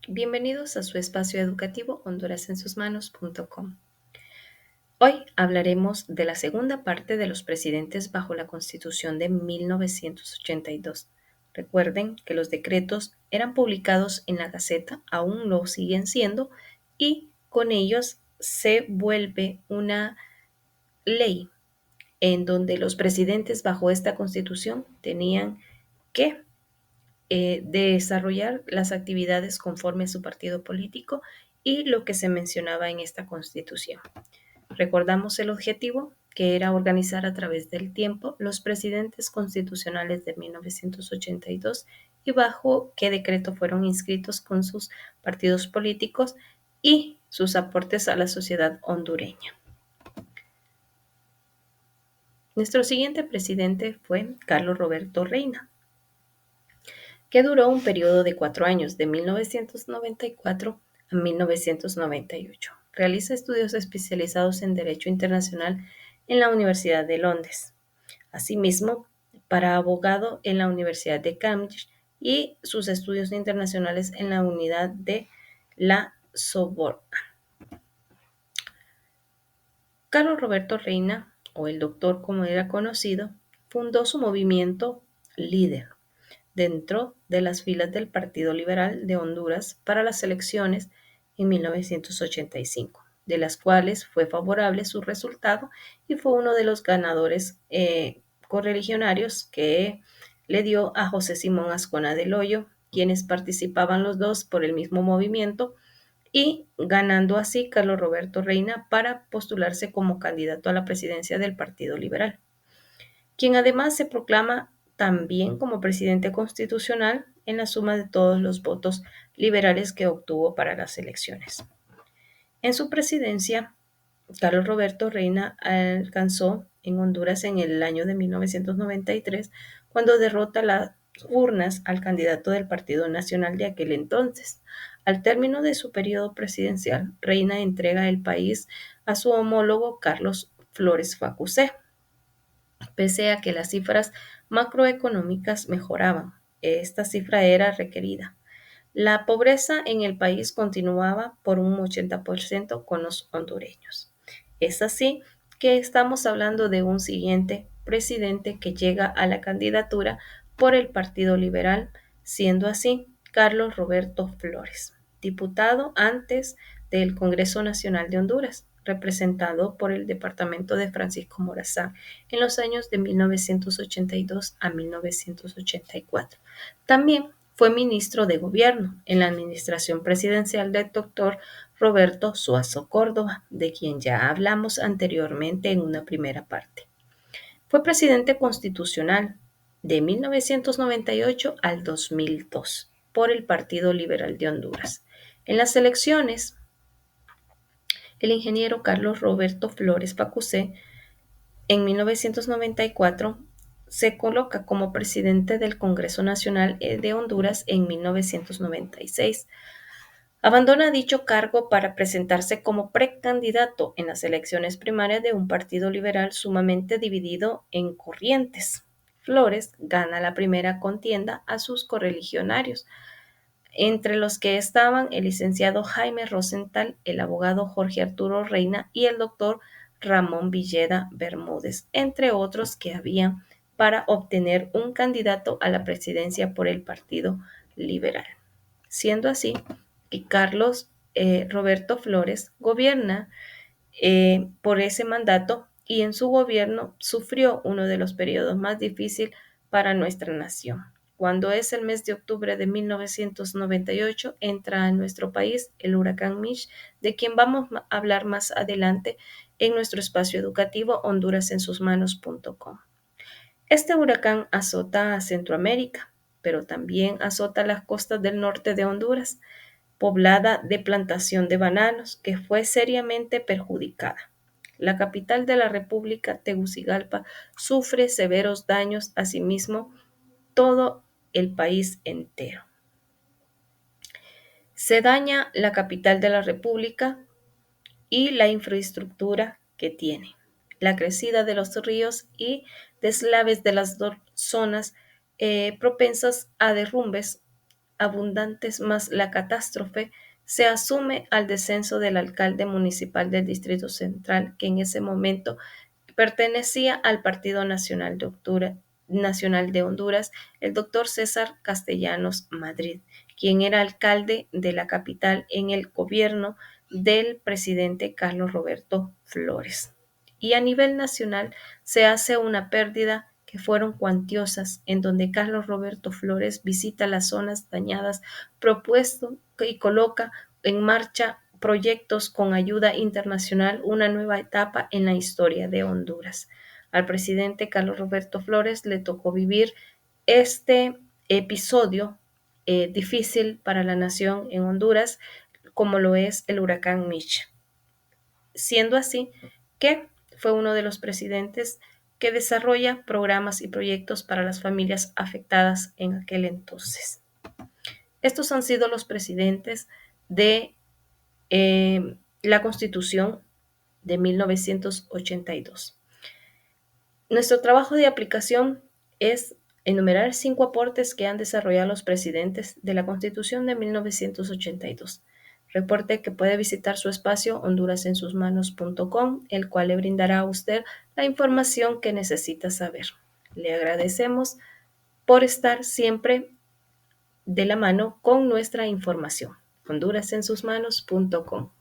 Bienvenidos a su espacio educativo hondurasensusmanos.com. Hoy hablaremos de la segunda parte de los presidentes bajo la Constitución de 1982. Recuerden que los decretos eran publicados en la Gaceta, aún lo siguen siendo, y con ellos se vuelve una ley en donde los presidentes bajo esta Constitución tenían que de desarrollar las actividades conforme a su partido político y lo que se mencionaba en esta Constitución. Recordamos el objetivo, que era organizar a través del tiempo los presidentes constitucionales de 1982 y bajo qué decreto fueron inscritos con sus partidos políticos y sus aportes a la sociedad hondureña. Nuestro siguiente presidente fue Carlos Roberto Reina, que duró un periodo de 4 años, de 1994 a 1998. Realiza estudios especializados en Derecho Internacional en la Universidad de Londres. Asimismo, para abogado en la Universidad de Cambridge y sus estudios internacionales en la Unidad de la Sorbona. Carlos Roberto Reina, o el doctor como era conocido, fundó su movimiento líder dentro de las filas del Partido Liberal de Honduras para las elecciones en 1985, de las cuales fue favorable su resultado y fue uno de los ganadores correligionarios que le dio a José Simón Azcona del Hoyo, quienes participaban los dos por el mismo movimiento y ganando así Carlos Roberto Reina para postularse como candidato a la presidencia del Partido Liberal, quien además se proclama también como presidente constitucional en la suma de todos los votos liberales que obtuvo para las elecciones. En su presidencia, Carlos Roberto Reina alcanzó en Honduras en el año de 1993, cuando derrota las urnas al candidato del Partido Nacional de aquel entonces. Al término de su periodo presidencial, Reina entrega el país a su homólogo Carlos Flores Facusé, pese a que las cifras macroeconómicas mejoraban. Esta cifra era requerida. La pobreza en el país continuaba por un 80% con los hondureños. Es así que estamos hablando de un siguiente presidente que llega a la candidatura por el Partido Liberal, siendo así Carlos Roberto Flores, diputado antes del Congreso Nacional de Honduras, representado por el departamento de Francisco Morazán en los años de 1982 a 1984. También fue ministro de Gobierno en la administración presidencial del doctor Roberto Suazo Córdoba, de quien ya hablamos anteriormente en una primera parte. Fue presidente constitucional de 1998 al 2002 por el Partido Liberal de Honduras. En las elecciones, el ingeniero Carlos Roberto Flores Pacusé en 1994 se coloca como presidente del Congreso Nacional de Honduras en 1996. Abandona dicho cargo para presentarse como precandidato en las elecciones primarias de un partido liberal sumamente dividido en corrientes. Flores gana la primera contienda a sus correligionarios, entre los que estaban el licenciado Jaime Rosenthal, el abogado Jorge Arturo Reina y el doctor Ramón Villeda Bermúdez, entre otros que habían para obtener un candidato a la presidencia por el Partido Liberal. Siendo así que Carlos Roberto Flores gobierna por ese mandato y en su gobierno sufrió uno de los periodos más difíciles para nuestra nación. Cuando es el mes de octubre de 1998, entra a nuestro país el huracán Mitch, de quien vamos a hablar más adelante en nuestro espacio educativo hondurasensusmanos.com. Este huracán azota a Centroamérica, pero también azota las costas del norte de Honduras, poblada de plantación de bananos, que fue seriamente perjudicada. La capital de la República, Tegucigalpa, sufre severos daños, asimismo todo el país entero. Se daña la capital de la República y la infraestructura que tiene. La crecida de los ríos y deslaves de las dos zonas propensas a derrumbes abundantes más la catástrofe, se asume al descenso del alcalde municipal del Distrito Central, que en ese momento pertenecía al Partido Nacional de Honduras, el doctor César Castellanos Madrid, quien era alcalde de la capital en el gobierno del presidente Carlos Roberto Flores. Y a nivel nacional se hace una pérdida que fueron cuantiosas, en donde Carlos Roberto Flores visita las zonas dañadas, propuesto y coloca en marcha proyectos con ayuda internacional, una nueva etapa en la historia de Honduras. Al presidente Carlos Roberto Flores le tocó vivir este episodio difícil para la nación en Honduras, como lo es el huracán Mitch, siendo así que fue uno de los presidentes que desarrolla programas y proyectos para las familias afectadas en aquel entonces. Estos han sido los presidentes de la Constitución de 1982. Nuestro trabajo de aplicación es enumerar 5 aportes que han desarrollado los presidentes de la Constitución de 1982. Reporte que puede visitar su espacio hondurasensusmanos.com, el cual le brindará a usted la información que necesita saber. Le agradecemos por estar siempre de la mano con nuestra información. hondurasensusmanos.com.